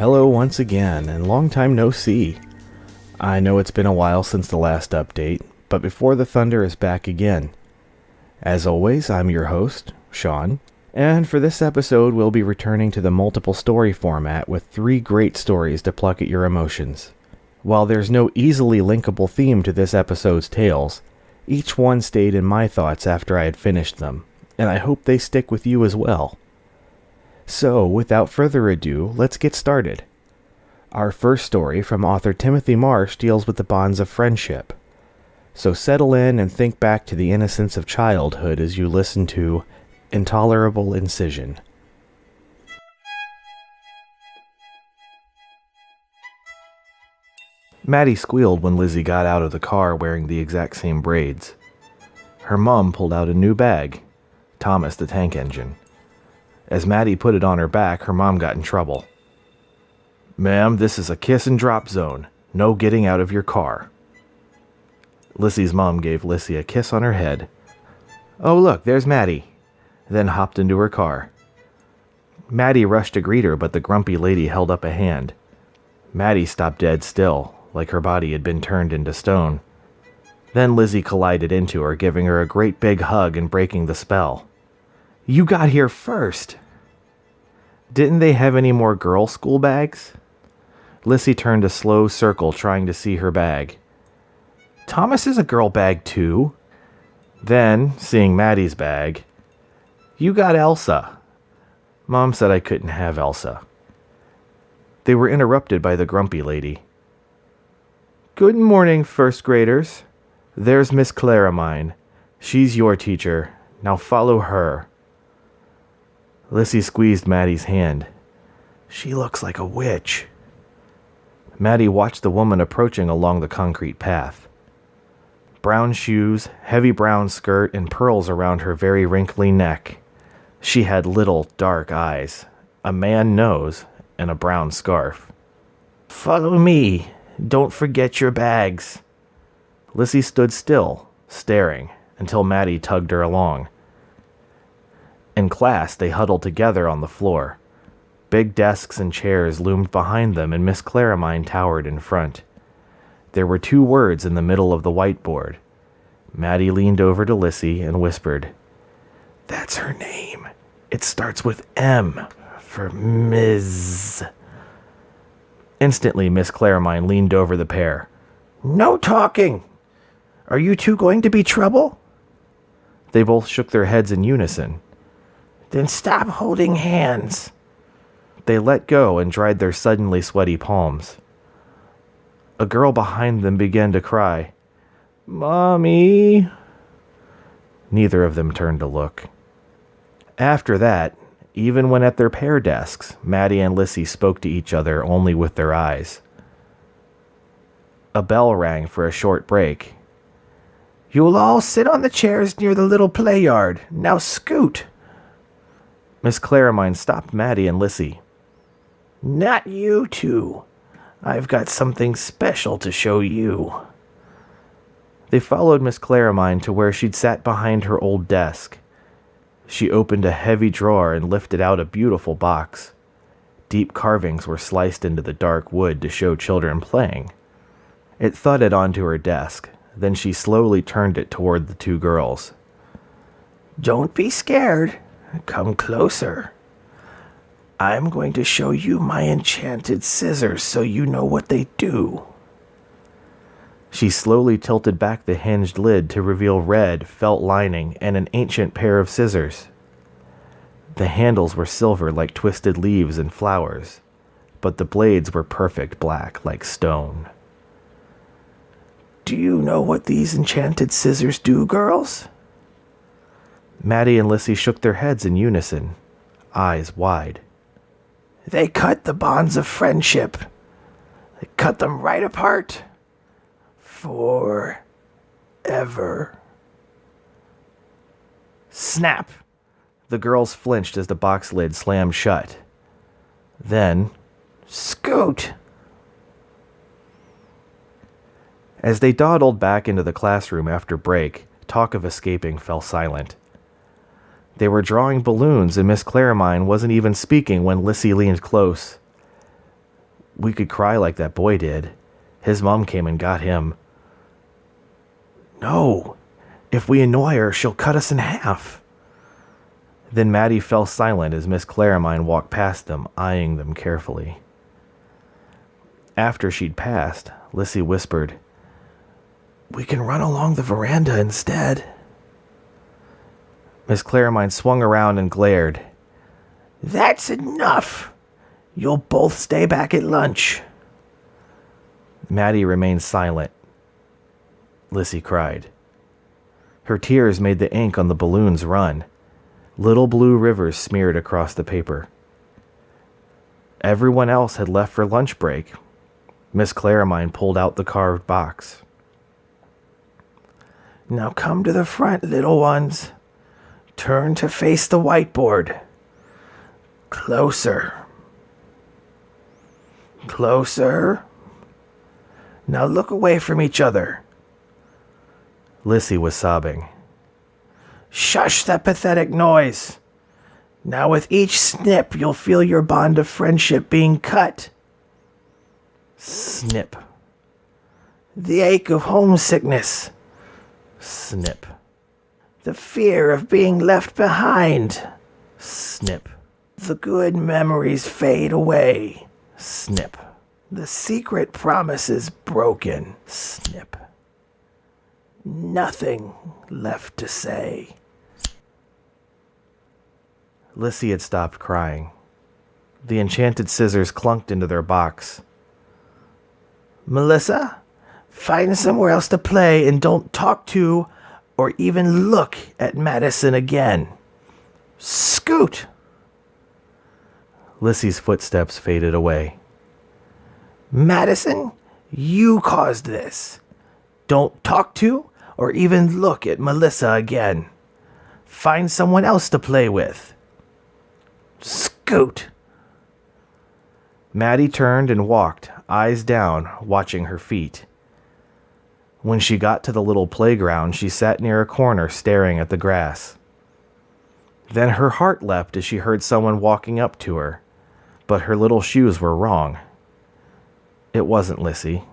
Hello once again, and long time no see. I know it's been a while since the last update, but Before the Thunder is back again. As always, I'm your host, Sean, and for this episode we'll be returning to the multiple story format with 3 great stories to pluck at your emotions. While there's no easily linkable theme to this episode's tales, each one stayed in my thoughts after I had finished them, and I hope they stick with you as well. So, without further ado, let's get started. Our first story from author Timothy Marsh deals with the bonds of friendship. So settle in and think back to the innocence of childhood as you listen to Intolerable Incision. Maddie squealed when Lizzie got out of the car wearing the exact same braids. Her mom pulled out a new bag, Thomas the Tank Engine. As Maddie put it on her back, her mom got in trouble. "Ma'am, this is a kiss and drop zone. No getting out of your car." Lizzie's mom gave Lizzie a kiss on her head. "Oh look, there's Maddie," then hopped into her car. Maddie rushed to greet her, but the grumpy lady held up a hand. Maddie stopped dead still, like her body had been turned into stone. Then Lizzie collided into her, giving her a great big hug and breaking the spell. "You got here first!" Didn't they have any more girl school bags? Lizzie turned a slow circle trying to see her bag. "Thomas is a girl bag too." Then, seeing Maddie's bag, "You got Elsa." Mom said I couldn't have Elsa. They were interrupted by the grumpy lady. "Good morning, first graders. There's Miss Claramine. She's your teacher. Now follow her." Lizzie squeezed Maddie's hand. "She looks like a witch." Maddie watched the woman approaching along the concrete path. Brown shoes, heavy brown skirt, and pearls around her very wrinkly neck. She had little, dark eyes, a man nose, and a brown scarf. "Follow me. Don't forget your bags." Lizzie stood still, staring, until Maddie tugged her along. In class, they huddled together on the floor. Big desks and chairs loomed behind them, and Miss Claramine towered in front. There were 2 words in the middle of the whiteboard. Maddie leaned over to Lizzie and whispered, "That's her name. It starts with M for Ms." Instantly, Miss Claramine leaned over the pair. "No talking! Are you two going to be trouble?" They both shook their heads in unison. "Then stop holding hands." They let go and dried their suddenly sweaty palms. A girl behind them began to cry, "Mommy!" Neither of them turned to look. After that, even when at their pair desks, Maddie and Lizzie spoke to each other only with their eyes. A bell rang for a short break. "You'll all sit on the chairs near the little play yard. Now scoot." Miss Claramine stopped Maddie and Lizzie. "Not you two. I've got something special to show you." They followed Miss Claramine to where she'd sat behind her old desk. She opened a heavy drawer and lifted out a beautiful box. Deep carvings were sliced into the dark wood to show children playing. It thudded onto her desk. Then she slowly turned it toward the 2 girls. "Don't be scared. Come closer. I'm going to show you my enchanted scissors so you know what they do." She slowly tilted back the hinged lid to reveal red felt lining and an ancient pair of scissors. The handles were silver like twisted leaves and flowers, but the blades were perfect black like stone. "Do you know what these enchanted scissors do, girls?" Maddie and Lizzie shook their heads in unison, eyes wide. "They cut the bonds of friendship. They cut them right apart. Forever." Snap! The girls flinched as the box lid slammed shut. Then, scoot! As they dawdled back into the classroom after break, talk of escaping fell silent. They were drawing balloons, and Miss Claramine wasn't even speaking when Lizzie leaned close. We could cry like that boy did. His mom came and got him. No, if we annoy her, she'll cut us in half. Then Maddie fell silent as Miss Claramine walked past them, eyeing them carefully. After she'd passed, Lissy whispered, "We can run along the veranda instead." Miss Claramine swung around and glared. "That's enough! You'll both stay back at lunch." Maddie remained silent. Lissy cried. Her tears made the ink on the balloons run. Little blue rivers smeared across the paper. Everyone else had left for lunch break. Miss Claramine pulled out the carved box. "Now come to the front, little ones. Turn to face the whiteboard. Closer. Closer. Now look away from each other." Lissy was sobbing. "Shush that pathetic noise. Now with each snip, you'll feel your bond of friendship being cut. Snip. The ache of homesickness. Snip. The fear of being left behind. Snip. The good memories fade away. Snip. The secret promises broken. Snip. Nothing left to say." Lissy had stopped crying. The enchanted scissors clunked into their box. "Melissa, find somewhere else to play and don't talk to or even look at Madison again. Scoot!" Lissy's footsteps faded away. "Madison, you caused this. Don't talk to or even look at Melissa again. Find someone else to play with. Scoot!" Maddie turned and walked, eyes down, watching her feet. When she got to the little playground, she sat near a corner staring at the grass. Then her heart leapt as she heard someone walking up to her, but her little shoes were wrong. It wasn't Lissy.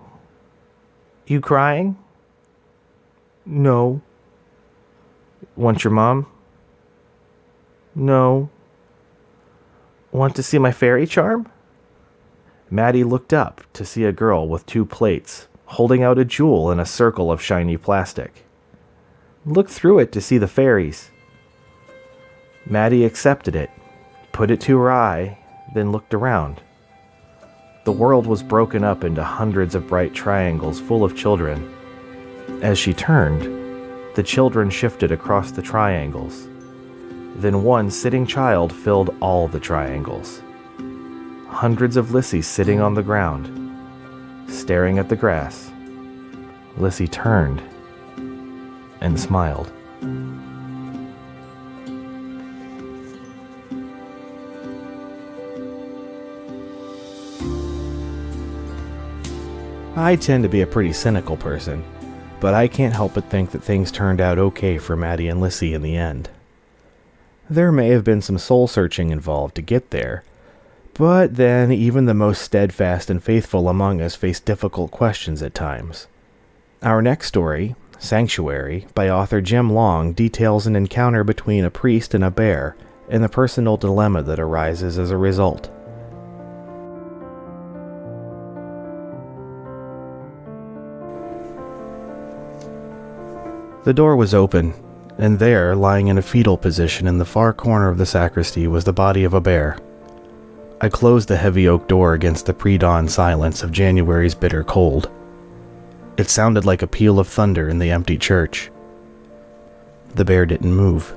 "You crying?" "No." "Want your mom?" "No." "Want to see my fairy charm?" Maddie looked up to see a girl with 2 plates, holding out a jewel in a circle of shiny plastic. Looked through it to see the fairies. Maddie accepted it, put it to her eye, then looked around. The world was broken up into hundreds of bright triangles full of children. As she turned, the children shifted across the triangles. Then one sitting child filled all the triangles. Hundreds of Lissys sitting on the ground, staring at the grass. Lissy turned and smiled. I tend to be a pretty cynical person, but I can't help but think that things turned out okay for Maddie and Lissy in the end. There may have been some soul-searching involved to get there, but then even the most steadfast and faithful among us face difficult questions at times. Our next story, Sanctuary, by author Jim Long, details an encounter between a priest and a bear, and the personal dilemma that arises as a result. The door was open, and there, lying in a fetal position in the far corner of the sacristy, was the body of a bear. I closed the heavy oak door against the pre-dawn silence of January's bitter cold. It sounded like a peal of thunder in the empty church. The bear didn't move.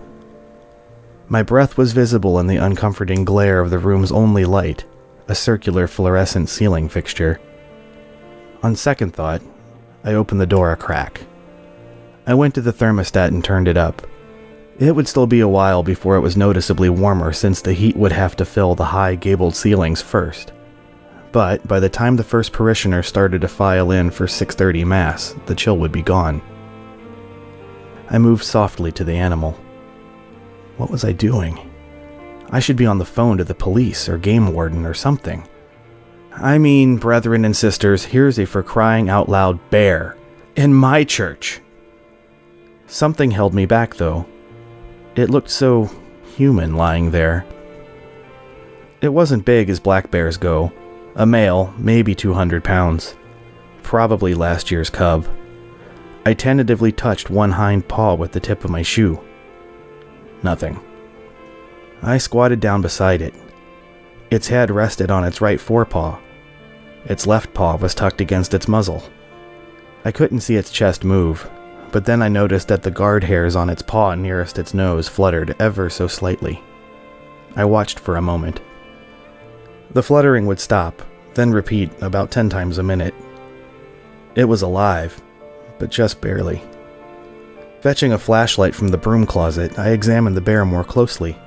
My breath was visible in the uncomforting glare of the room's only light, a circular fluorescent ceiling fixture. On second thought, I opened the door a crack. I went to the thermostat and turned it up. It would still be a while before it was noticeably warmer, since the heat would have to fill the high gabled ceilings first. But by the time the first parishioner started to file in for 6:30 Mass, the chill would be gone. I moved softly to the animal. What was I doing? I should be on the phone to the police or game warden or something. I mean, brethren and sisters, here's a for crying out loud bear. In my church. Something held me back, though. It looked so human lying there. It wasn't big as black bears go. A male, maybe 200 pounds. Probably last year's cub. I tentatively touched one hind paw with the tip of my shoe. Nothing. I squatted down beside it. Its head rested on its right forepaw. Its left paw was tucked against its muzzle. I couldn't see its chest move, but then I noticed that the guard hairs on its paw nearest its nose fluttered ever so slightly. I watched for a moment. The fluttering would stop, then repeat about 10 times a minute. It was alive, but just barely. Fetching a flashlight from the broom closet, I examined the bear more closely.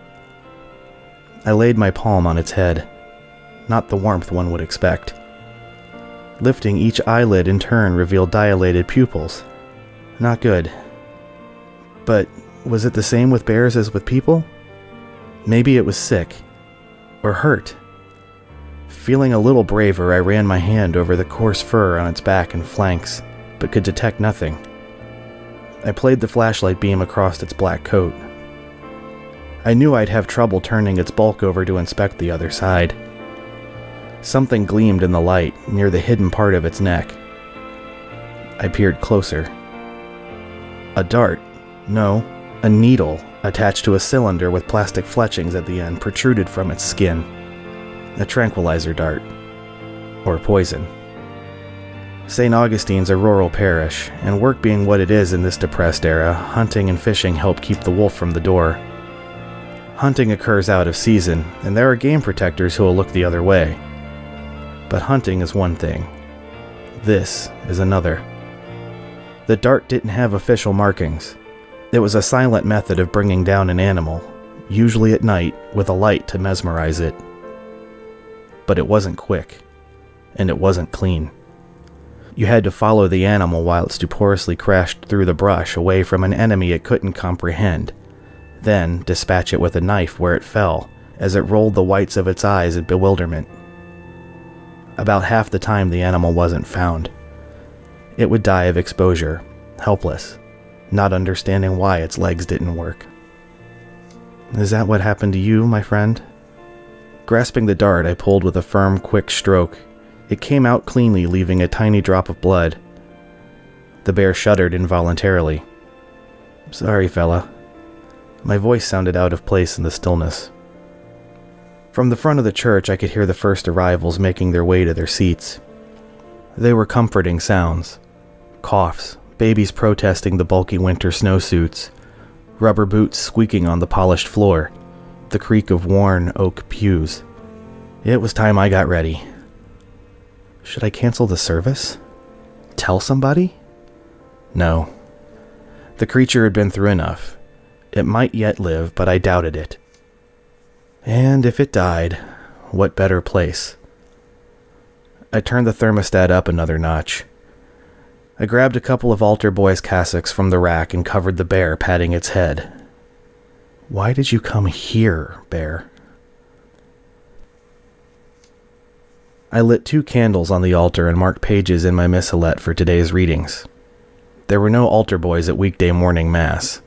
I laid my palm on its head, not the warmth one would expect. Lifting each eyelid in turn revealed dilated pupils. Not good. But was it the same with bears as with people? Maybe it was sick. Or hurt. Feeling a little braver, I ran my hand over the coarse fur on its back and flanks, but could detect nothing. I played the flashlight beam across its black coat. I knew I'd have trouble turning its bulk over to inspect the other side. Something gleamed in the light near the hidden part of its neck. I peered closer. A dart, no, a needle attached to a cylinder with plastic fletchings at the end protruded from its skin. A tranquilizer dart. Or poison. St. Augustine's a rural parish, and work being what it is in this depressed era, hunting and fishing help keep the wolf from the door. Hunting occurs out of season, and there are game protectors who will look the other way. But hunting is one thing. This is another. The dart didn't have official markings. It was a silent method of bringing down an animal, usually at night, with a light to mesmerize it. But it wasn't quick, and it wasn't clean. You had to follow the animal while it stuporously crashed through the brush away from an enemy it couldn't comprehend, then dispatch it with a knife where it fell as it rolled the whites of its eyes in bewilderment. About half the time the animal wasn't found. It would die of exposure, helpless, not understanding why its legs didn't work. Is that what happened to you, my friend? Grasping the dart, I pulled with a firm, quick stroke. It came out cleanly, leaving a tiny drop of blood. The bear shuddered involuntarily. Sorry, fella. My voice sounded out of place in the stillness. From the front of the church, I could hear the first arrivals making their way to their seats. They were comforting sounds. Coughs, babies protesting the bulky winter snowsuits, rubber boots squeaking on the polished floor, the creak of worn oak pews. It was time I got ready. Should I cancel the service? Tell somebody? No. The creature had been through enough. It might yet live, but I doubted it. And if it died, what better place? I turned the thermostat up another notch. I grabbed a couple of altar boys' cassocks from the rack and covered the bear, patting its head. Why did you come here, bear? I lit 2 candles on the altar and marked pages in my missalette for today's readings. There were no altar boys at weekday morning mass.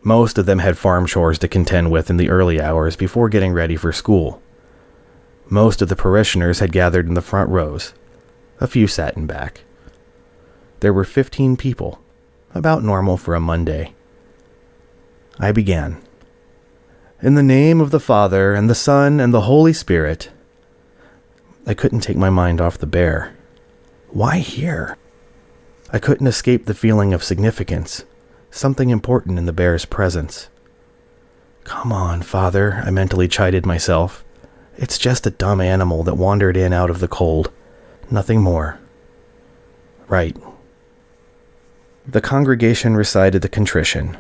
Most of them had farm chores to contend with in the early hours before getting ready for school. Most of the parishioners had gathered in the front rows. A few sat in back. There were 15 people, about normal for a Monday. I began. In the name of the Father, and the Son, and the Holy Spirit. I couldn't take my mind off the bear. Why here? I couldn't escape the feeling of significance, something important in the bear's presence. Come on, Father, I mentally chided myself. It's just a dumb animal that wandered in out of the cold. Nothing more. Right. The congregation recited the contrition.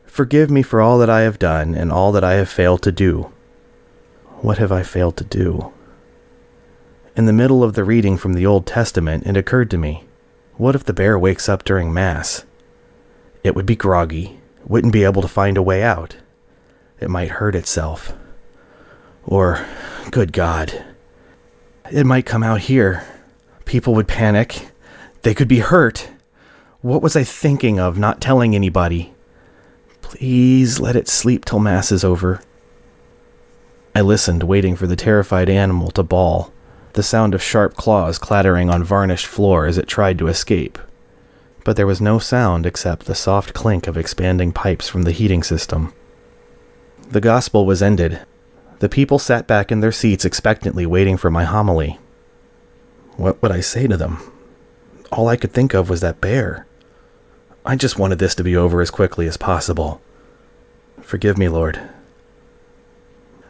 Forgive me for all that I have done and all that I have failed to do. What have I failed to do? In the middle of the reading from the Old Testament, it occurred to me, what if the bear wakes up during Mass? It would be groggy, wouldn't be able to find a way out. It might hurt itself. Or, good God, It might come out here. People would panic. They could be hurt. What was I thinking of not telling anybody? Please let it sleep till Mass is over. I listened, waiting for the terrified animal to bawl, the sound of sharp claws clattering on varnished floor as it tried to escape. But there was no sound except the soft clink of expanding pipes from the heating system. The gospel was ended. The people sat back in their seats expectantly waiting for my homily. What would I say to them? All I could think of was that bear. I just wanted this to be over as quickly as possible. Forgive me, Lord.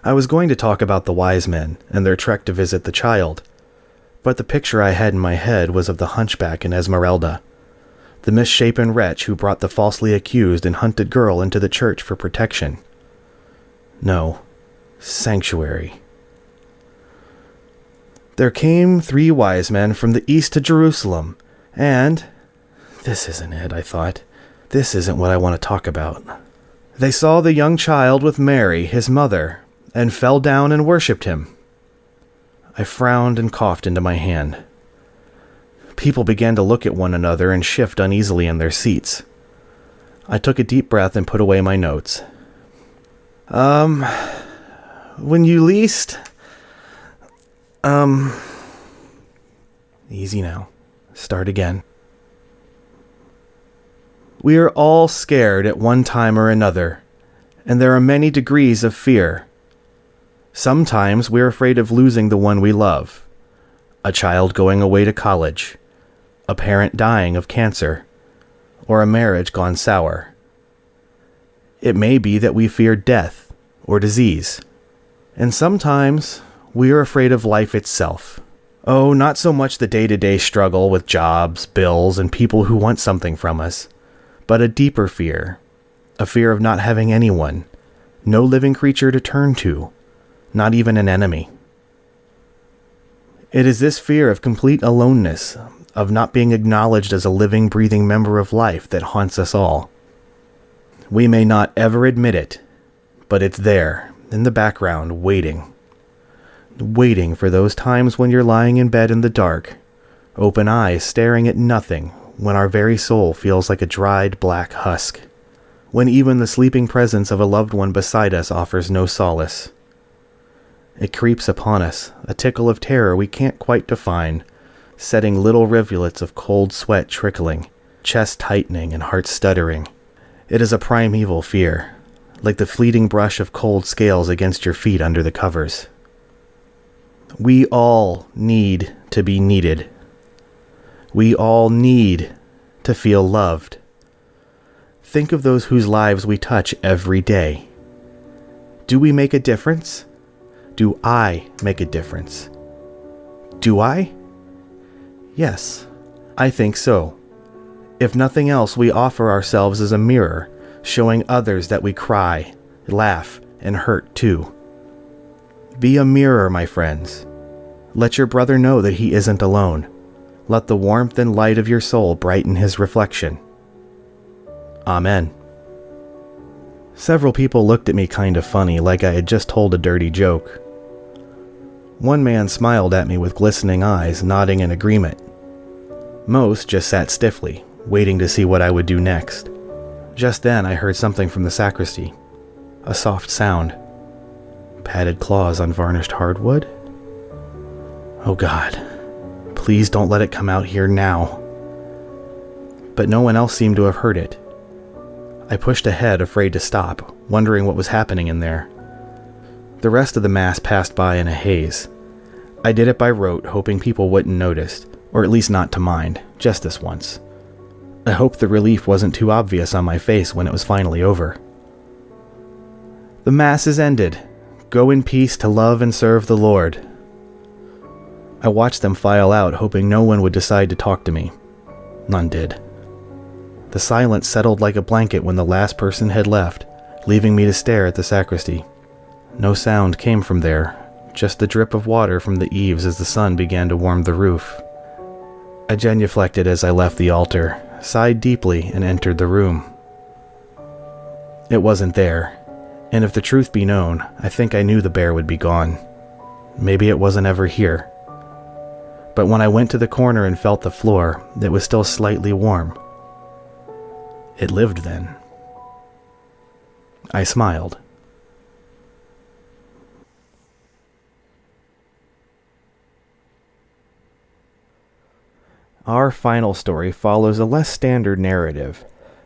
I was going to talk about the wise men and their trek to visit the child, but the picture I had in my head was of the hunchback in Esmeralda, the misshapen wretch who brought the falsely accused and hunted girl into the church for protection. No, sanctuary. There came 3 wise men from the east to Jerusalem, and... This isn't it, I thought. This isn't what I want to talk about. They saw the young child with Mary, his mother, and fell down and worshipped him. I frowned and coughed into my hand. People began to look at one another and shift uneasily in their seats. I took a deep breath and put away my notes. When you least... Easy now. Start again. We are all scared at one time or another, and there are many degrees of fear. Sometimes we're afraid of losing the one we love. A child going away to college, a parent dying of cancer, or a marriage gone sour. It may be that we fear death or disease. And sometimes we are afraid of life itself. Oh, not so much the day-to-day struggle with jobs, bills, and people who want something from us, but a deeper fear, a fear of not having anyone, no living creature to turn to, not even an enemy. It is this fear of complete aloneness, of not being acknowledged as a living, breathing member of life that haunts us all. We may not ever admit it, but it's there, in the background, waiting for those times when you're lying in bed in the dark, open eyes staring at nothing, when our very soul feels like a dried black husk, when even the sleeping presence of a loved one beside us offers no solace. It creeps upon us, a tickle of terror we can't quite define, setting little rivulets of cold sweat trickling, chest tightening and heart stuttering. It is a primeval fear, like the fleeting brush of cold scales against your feet under the covers. We all need to be needed. We all need to feel loved. Think of those whose lives we touch every day. Do we make a difference? Do I make a difference? Do I? Yes, I think so. If nothing else, we offer ourselves as a mirror, showing others that we cry, laugh, and hurt too. Be a mirror, my friends. Let your brother know that he isn't alone. Let the warmth and light of your soul brighten his reflection. Amen. Several people looked at me kind of funny, like I had just told a dirty joke. One man smiled at me with glistening eyes, nodding in agreement. Most just sat stiffly, waiting to see what I would do next. Just then I heard something from the sacristy. A soft sound. Padded claws on varnished hardwood? Oh God, please don't let it come out here now. But no one else seemed to have heard it. I pushed ahead, afraid to stop, wondering what was happening in there. The rest of the mass passed by in a haze. I did it by rote, hoping people wouldn't notice, or at least not to mind, just this once. I hoped the relief wasn't too obvious on my face when it was finally over. The mass is ended. Go in peace to love and serve the Lord. I watched them file out, hoping no one would decide to talk to me. None did. The silence settled like a blanket when the last person had left, leaving me to stare at the sacristy. No sound came from there, just the drip of water from the eaves as the sun began to warm the roof. I genuflected as I left the altar, sighed deeply, and entered the room. It wasn't there, and if the truth be known, I think I knew the bear would be gone. Maybe it wasn't ever here. but when I went to the corner and felt the floor, it was still slightly warm. It lived then. I smiled. Our final story follows a less standard narrative,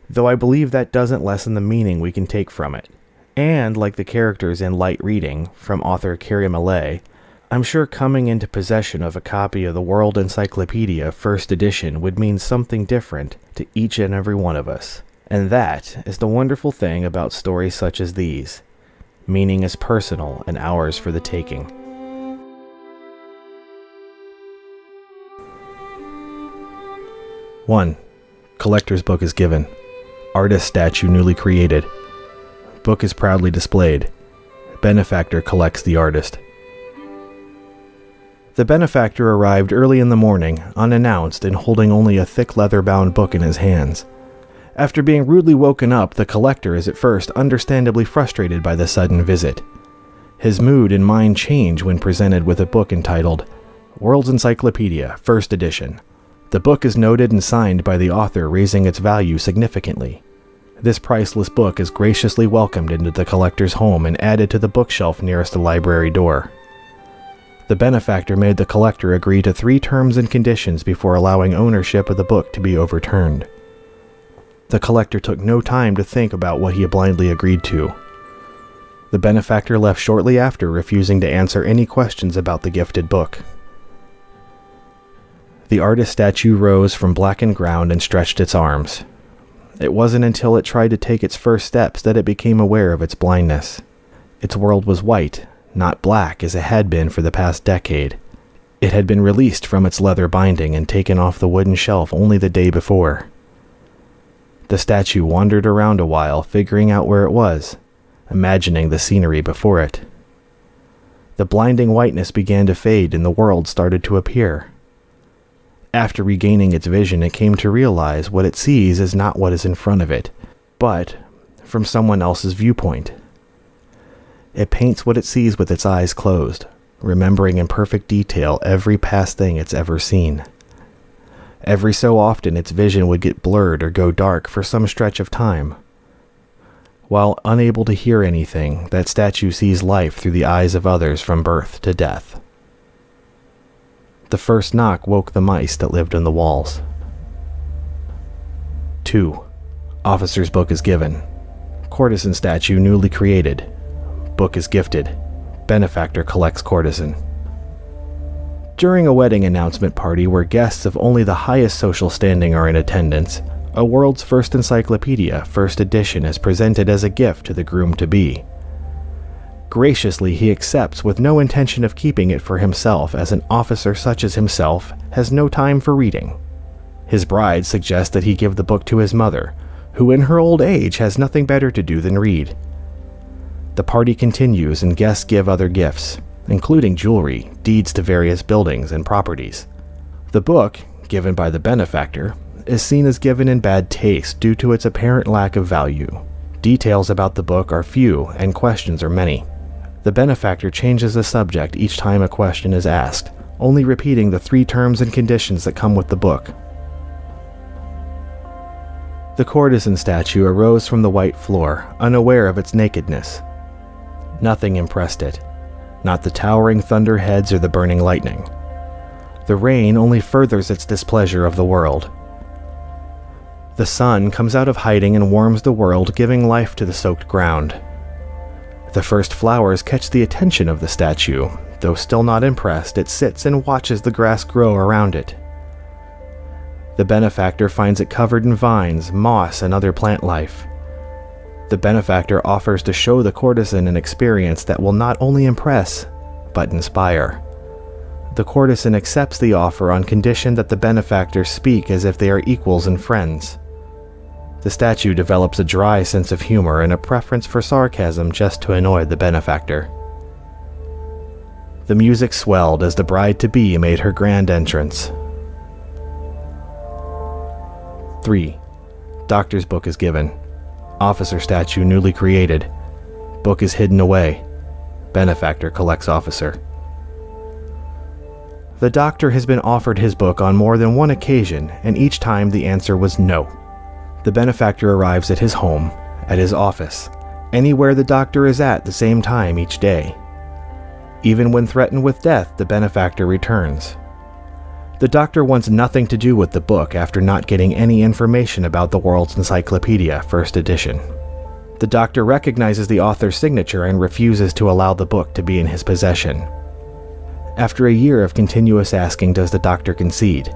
though I believe that doesn't lessen the meaning we can take from it. And, like the characters in Light Reading, from author Carrie Millay, I'm sure coming into possession of a copy of the World Encyclopedia First Edition would mean something different to each and every one of us. And that is the wonderful thing about stories such as these. Meaning is personal and ours for the taking. 1. Collector's book is given. Artist statue newly created. Book is proudly displayed. Benefactor collects the artist. The benefactor arrived early in the morning, unannounced and holding only a thick leather-bound book in his hands. After being rudely woken up, the collector is at first understandably frustrated by the sudden visit. His mood and mind change when presented with a book entitled World's Encyclopedia, First Edition. The book is noted and signed by the author, raising its value significantly. This priceless book is graciously welcomed into the collector's home and added to the bookshelf nearest the library door. The benefactor made the collector agree to 3 terms and conditions before allowing ownership of the book to be overturned. The collector took no time to think about what he had blindly agreed to. The benefactor left shortly after, refusing to answer any questions about the gifted book. The artist statue rose from blackened ground and stretched its arms. It wasn't until it tried to take its first steps that it became aware of its blindness. Its world was white, not black as it had been for the past decade. It had been released from its leather binding and taken off the wooden shelf only the day before. The statue wandered around a while, figuring out where it was, imagining the scenery before it. The blinding whiteness began to fade and the world started to appear. After regaining its vision, it came to realize what it sees is not what is in front of it, but from someone else's viewpoint. It paints what it sees with its eyes closed, remembering in perfect detail every past thing it's ever seen. Every so often, its vision would get blurred or go dark for some stretch of time. While unable to hear anything, that statue sees life through the eyes of others from birth to death. The first knock woke the mice that lived in the walls. 2. Officer's book is given. Courtesan statue newly created. Book is gifted. Benefactor collects courtesan. During a wedding announcement party where guests of only the highest social standing are in attendance, a World's First Encyclopedia, First Edition, is presented as a gift to the groom-to-be. Graciously, he accepts with no intention of keeping it for himself, as an officer such as himself has no time for reading. His bride suggests that he give the book to his mother, who in her old age has nothing better to do than read. The party continues and guests give other gifts, including jewelry, deeds to various buildings and properties. The book, given by the benefactor, is seen as given in bad taste due to its apparent lack of value. Details about the book are few and questions are many. The benefactor changes the subject each time a question is asked, only repeating the 3 terms and conditions that come with the book. The courtesan statue arose from the white floor, unaware of its nakedness. Nothing impressed it, not the towering thunderheads or the burning lightning. The rain only furthers its displeasure of the world. The sun comes out of hiding and warms the world, giving life to the soaked ground. The first flowers catch the attention of the statue. Though still not impressed, it sits and watches the grass grow around it. The benefactor finds it covered in vines, moss, and other plant life. The benefactor offers to show the courtesan an experience that will not only impress, but inspire. The courtesan accepts the offer on condition that the benefactor speak as if they are equals and friends. The statue develops a dry sense of humor and a preference for sarcasm just to annoy the benefactor. The music swelled as the bride-to-be made her grand entrance. 3. Doctor's book is given. Officer statue newly created. Book is hidden away. Benefactor collects officer. The doctor has been offered his book on more than one occasion, and each time the answer was no. The benefactor arrives at his home, at his office, anywhere the doctor is at the same time each day. Even when threatened with death, the benefactor returns. The doctor wants nothing to do with the book after not getting any information about the World's Encyclopedia, first edition. The doctor recognizes the author's signature and refuses to allow the book to be in his possession. After a year of continuous asking, does the doctor concede?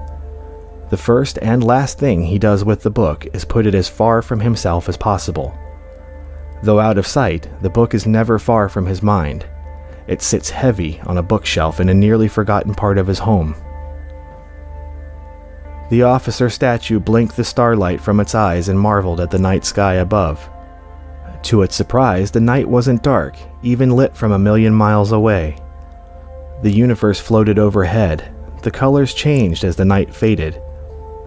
The first and last thing he does with the book is put it as far from himself as possible. Though out of sight, the book is never far from his mind. It sits heavy on a bookshelf in a nearly forgotten part of his home. The officer statue blinked the starlight from its eyes and marveled at the night sky above. To its surprise, the night wasn't dark, even lit from a million miles away. The universe floated overhead. The colors changed as the night faded.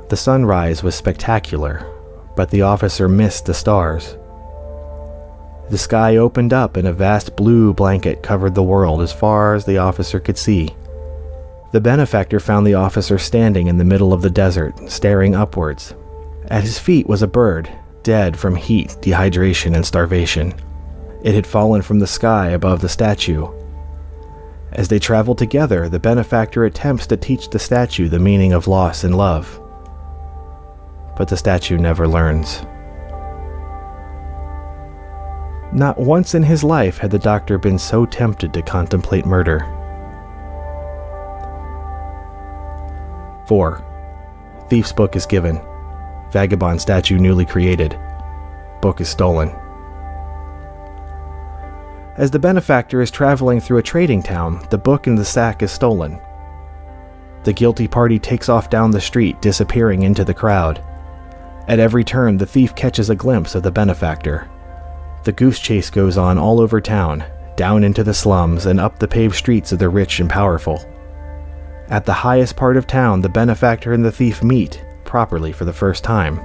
The sunrise was spectacular, but the officer missed the stars. The sky opened up and a vast blue blanket covered the world as far as the officer could see. The benefactor found the officer standing in the middle of the desert, staring upwards. At his feet was a bird, dead from heat, dehydration, and starvation. It had fallen from the sky above the statue. As they travel together, the benefactor attempts to teach the statue the meaning of loss and love. But the statue never learns. Not once in his life had the doctor been so tempted to contemplate murder. 4. Thief's book is given. Vagabond statue newly created. Book is stolen. As the benefactor is traveling through a trading town, the book in the sack is stolen. The guilty party takes off down the street, disappearing into the crowd. At every turn, the thief catches a glimpse of the benefactor. The goose chase goes on all over town, down into the slums and up the paved streets of the rich and powerful. At the highest part of town, the benefactor and the thief meet, properly for the first time.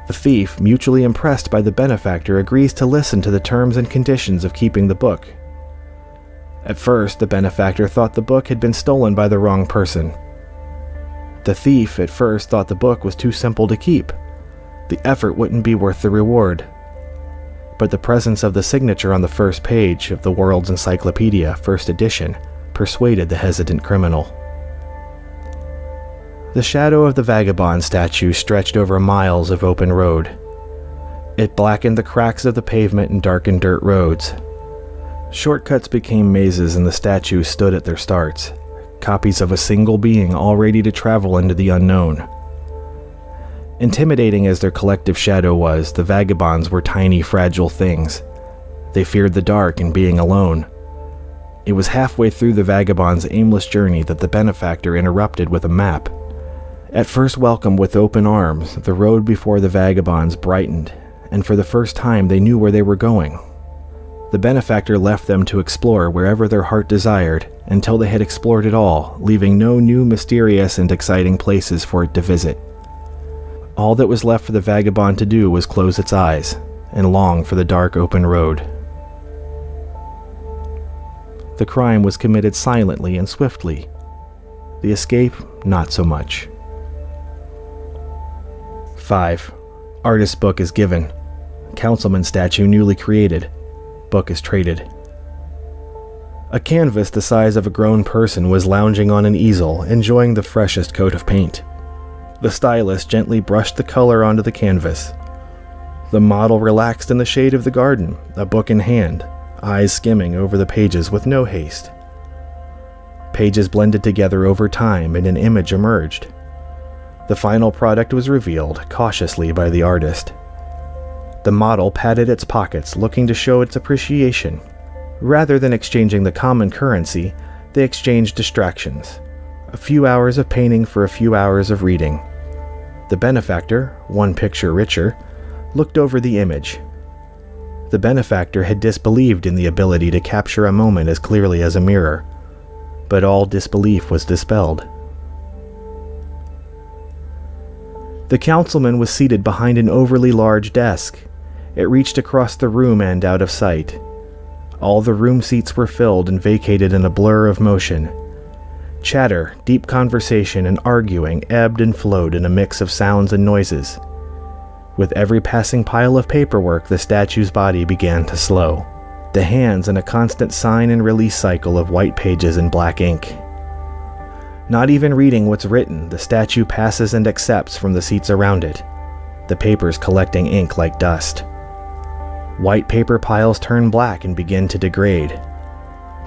The thief, mutually impressed by the benefactor, agrees to listen to the terms and conditions of keeping the book. At first, the benefactor thought the book had been stolen by the wrong person. The thief at first thought the book was too simple to keep. The effort wouldn't be worth the reward. But the presence of the signature on the first page of the World's Encyclopedia, first edition, persuaded the hesitant criminal. The shadow of the vagabond statue stretched over miles of open road. It blackened the cracks of the pavement and darkened dirt roads. Shortcuts became mazes and the statues stood at their starts, copies of a single being all ready to travel into the unknown. Intimidating as their collective shadow was, the vagabonds were tiny, fragile things. They feared the dark and being alone. It was halfway through the vagabond's aimless journey that the benefactor interrupted with a map. At first welcomed with open arms, the road before the vagabonds brightened, and for the first time they knew where they were going. The benefactor left them to explore wherever their heart desired, until they had explored it all, leaving no new mysterious and exciting places for it to visit. All that was left for the vagabond to do was close its eyes, and long for the dark open road. The crime was committed silently and swiftly. The escape, not so much. 5. Artist's book is given. Councilman statue newly created. Book is traded. A canvas the size of a grown person was lounging on an easel, enjoying the freshest coat of paint. The stylist gently brushed the color onto the canvas. The model relaxed in the shade of the garden, a book in hand, eyes skimming over the pages with no haste. Pages blended together over time and an image emerged. The final product was revealed cautiously by the artist. The model patted its pockets, looking to show its appreciation. Rather than exchanging the common currency, they exchanged distractions. A few hours of painting for a few hours of reading. The benefactor, one picture richer, looked over the image. The benefactor had disbelieved in the ability to capture a moment as clearly as a mirror, but all disbelief was dispelled. The councilman was seated behind an overly large desk. It reached across the room and out of sight. All the room seats were filled and vacated in a blur of motion. Chatter, deep conversation, and arguing ebbed and flowed in a mix of sounds and noises. With every passing pile of paperwork, the statue's body began to slow, the hands in a constant sign and release cycle of white pages and black ink. Not even reading what's written, the statue passes and accepts from the seats around it, the papers collecting ink like dust. White paper piles turn black and begin to degrade.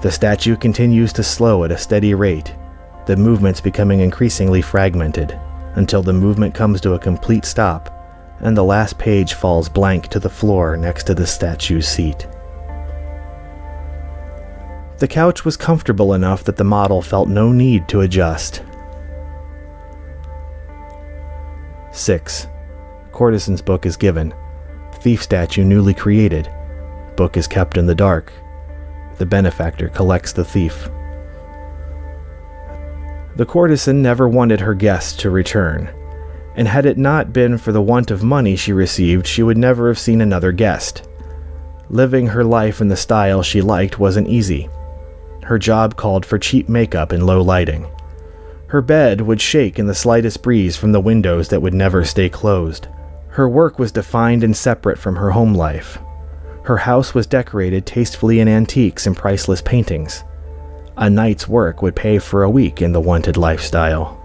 The statue continues to slow at a steady rate, the movements becoming increasingly fragmented, until the movement comes to a complete stop, and the last page falls blank to the floor next to the statue's seat. The couch was comfortable enough that the model felt no need to adjust. 6. Courtesan's book is given. Thief statue newly created. Book is kept in the dark. The benefactor collects the thief. The courtesan never wanted her guests to return, and had it not been for the want of money she received, she would never have seen another guest. Living her life in the style she liked wasn't easy. Her job called for cheap makeup and low lighting. Her bed would shake in the slightest breeze from the windows that would never stay closed. Her work was defined and separate from her home life. Her house was decorated tastefully in antiques and priceless paintings. A night's work would pay for a week in the wanted lifestyle.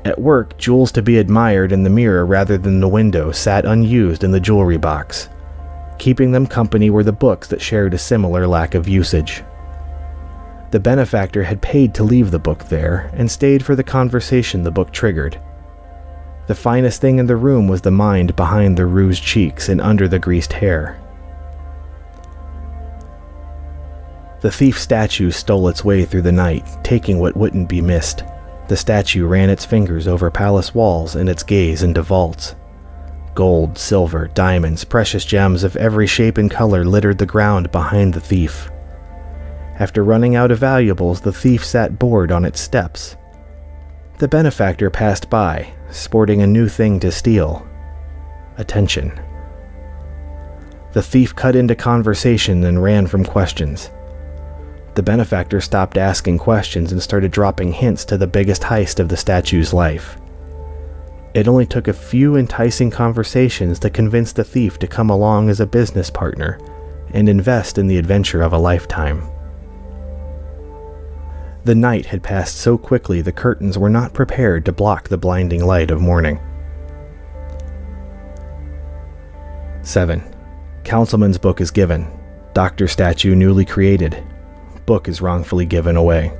At work, jewels to be admired in the mirror rather than the window sat unused in the jewelry box. Keeping them company were the books that shared a similar lack of usage. The benefactor had paid to leave the book there and stayed for the conversation the book triggered. The finest thing in the room was the mind behind the rouged cheeks and under the greased hair. The thief statue stole its way through the night, taking what wouldn't be missed. The statue ran its fingers over palace walls and its gaze into vaults. Gold, silver, diamonds, precious gems of every shape and color littered the ground behind the thief. After running out of valuables, the thief sat bored on its steps. The benefactor passed by, sporting a new thing to steal: attention. The thief cut into conversation and ran from questions. The benefactor stopped asking questions and started dropping hints to the biggest heist of the statue's life. It only took a few enticing conversations to convince the thief to come along as a business partner and invest in the adventure of a lifetime. The night had passed so quickly the curtains were not prepared to block the blinding light of morning. 7. Councilman's book is given. Doctor statue newly created. Book is wrongfully given away.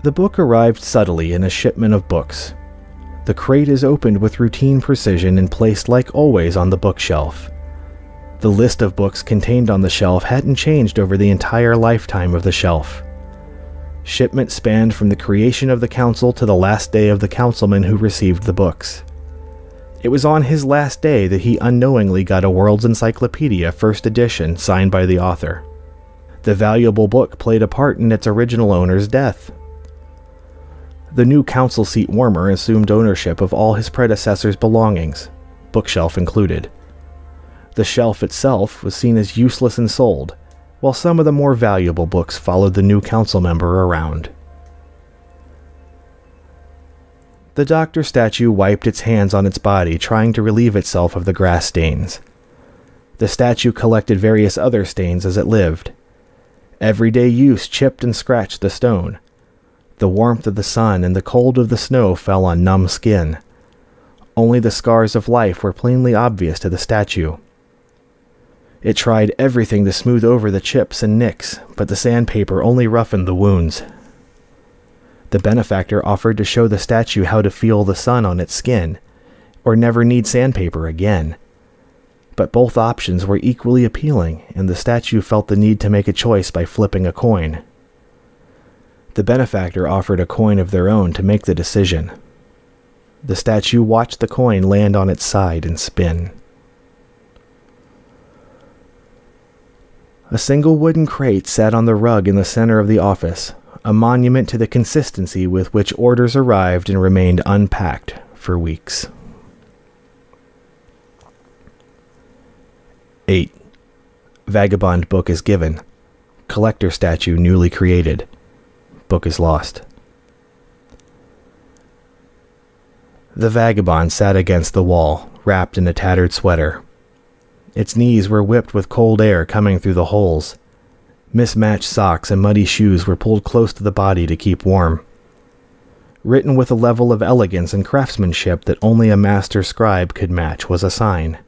The book arrived subtly in a shipment of books. The crate is opened with routine precision and placed like always on the bookshelf. The list of books contained on the shelf hadn't changed over the entire lifetime of the shelf. Shipment spanned from the creation of the council to the last day of the councilman who received the books. It was on his last day that he unknowingly got a World's Encyclopedia first edition signed by the author. The valuable book played a part in its original owner's death. The new council seat warmer assumed ownership of all his predecessor's belongings, bookshelf included. The shelf itself was seen as useless and sold, while some of the more valuable books followed the new council member around. The doctor statue wiped its hands on its body, trying to relieve itself of the grass stains. The statue collected various other stains as it lived. Everyday use chipped and scratched the stone. The warmth of the sun and the cold of the snow fell on numb skin. Only the scars of life were plainly obvious to the statue. It tried everything to smooth over the chips and nicks, but the sandpaper only roughened the wounds. The benefactor offered to show the statue how to feel the sun on its skin, or never need sandpaper again. But both options were equally appealing, and the statue felt the need to make a choice by flipping a coin. The benefactor offered a coin of their own to make the decision. The statue watched the coin land on its side and spin. A single wooden crate sat on the rug in the center of the office, a monument to the consistency with which orders arrived and remained unpacked for weeks. 8. Vagabond book is given. Collector statue newly created. Book is lost. The vagabond sat against the wall, wrapped in a tattered sweater. Its knees were whipped with cold air coming through the holes. Mismatched socks and muddy shoes were pulled close to the body to keep warm. Written with a level of elegance and craftsmanship that only a master scribe could match was a sign.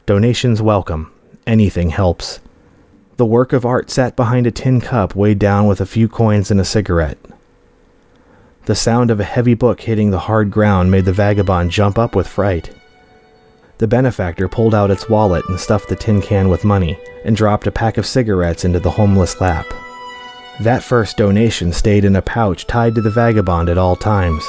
Donations welcome. Anything helps. The work of art sat behind a tin cup weighed down with a few coins and a cigarette. The sound of a heavy book hitting the hard ground made the vagabond jump up with fright. The benefactor pulled out its wallet and stuffed the tin can with money, and dropped a pack of cigarettes into the homeless lap. That first donation stayed in a pouch tied to the vagabond at all times.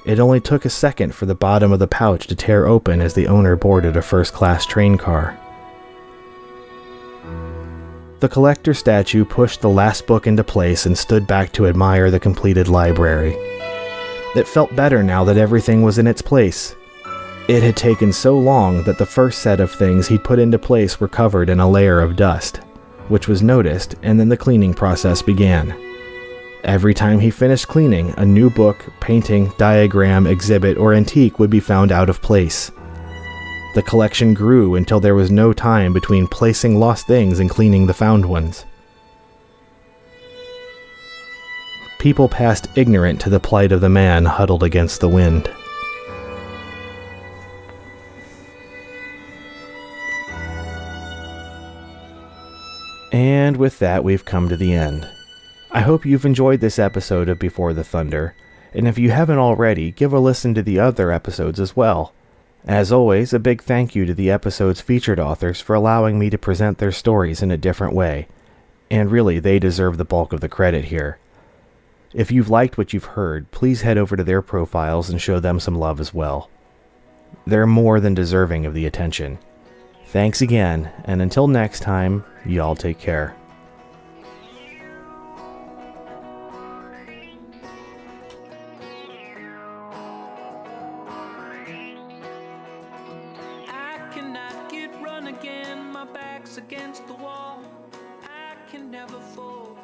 It only took a second for the bottom of the pouch to tear open as the owner boarded a first-class train car. The collector statue pushed the last book into place and stood back to admire the completed library. It felt better now that everything was in its place. It had taken so long that the first set of things he'd put into place were covered in a layer of dust, which was noticed, and then the cleaning process began. Every time he finished cleaning, a new book, painting, diagram, exhibit, or antique would be found out of place. The collection grew until there was no time between placing lost things and cleaning the found ones. People passed ignorant to the plight of the man huddled against the wind. And with that, we've come to the end. I hope you've enjoyed this episode of Before the Thunder, and if you haven't already, give a listen to the other episodes as well. As always, a big thank you to the episode's featured authors for allowing me to present their stories in a different way, and really, they deserve the bulk of the credit here. If you've liked what you've heard, please head over to their profiles and show them some love as well. They're more than deserving of the attention. Thanks again, and until next time, y'all take care. Again, my back's against the wall. I can never fall.